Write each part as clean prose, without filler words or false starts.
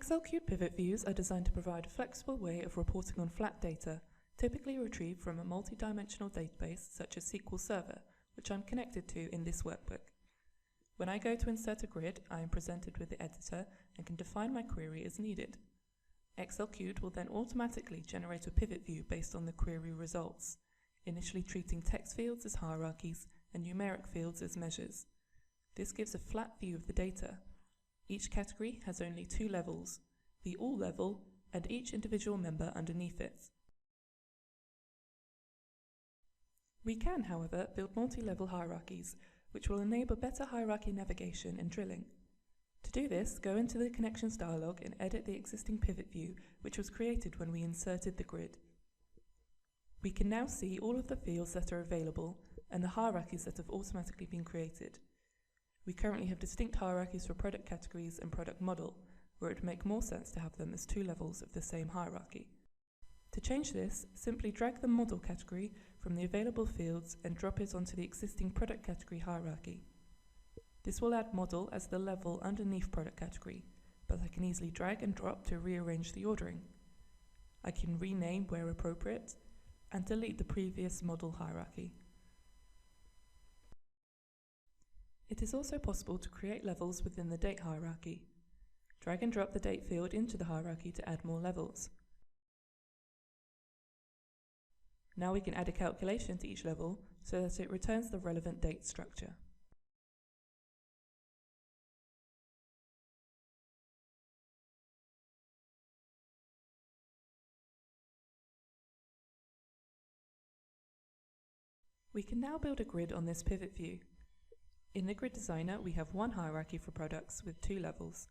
XLCube pivot views are designed to provide a flexible way of reporting on flat data, typically retrieved from a multidimensional database such as SQL Server, which I'm connected to in this workbook. When I go to insert a grid, I am presented with the editor and can define my query as needed. XLCube will then automatically generate a pivot view based on the query results, initially treating text fields as hierarchies and numeric fields as measures. This gives a flat view of the data. Each category has only two levels, the all level and each individual member underneath it. We can, however, build multi-level hierarchies, which will enable better hierarchy navigation and drilling. To do this, go into the Connections dialog and edit the existing pivot view, which was created when we inserted the grid. We can now see all of the fields that are available and the hierarchies that have automatically been created. We currently have distinct hierarchies for product categories and product model, where it would make more sense to have them as two levels of the same hierarchy. To change this, simply drag the model category from the available fields and drop it onto the existing product category hierarchy. This will add model as the level underneath product category, but I can easily drag and drop to rearrange the ordering. I can rename where appropriate and delete the previous model hierarchy. It is also possible to create levels within the date hierarchy. Drag and drop the date field into the hierarchy to add more levels. Now we can add a calculation to each level so that it returns the relevant date structure. We can now build a grid on this pivot view. In the Grid Designer, we have one hierarchy for products with two levels.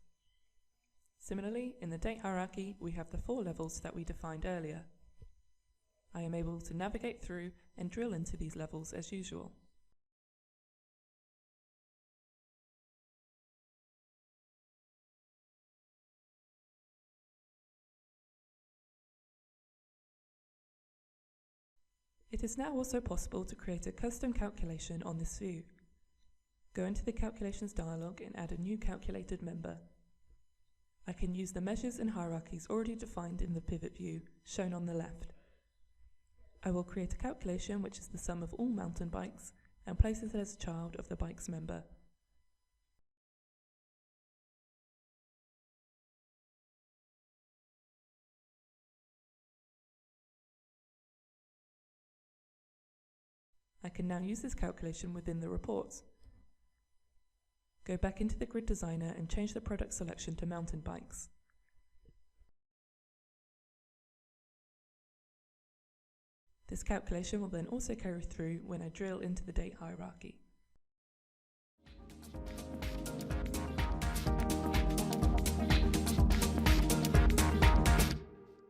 Similarly, in the date hierarchy, we have the four levels that we defined earlier. I am able to navigate through and drill into these levels as usual. It is now also possible to create a custom calculation on this view. Go into the Calculations dialog and add a new calculated member. I can use the measures and hierarchies already defined in the pivot view, shown on the left. I will create a calculation which is the sum of all mountain bikes and place it as a child of the bikes member. I can now use this calculation within the report. Go back into the Grid Designer and change the product selection to mountain bikes. This calculation will then also carry through when I drill into the date hierarchy.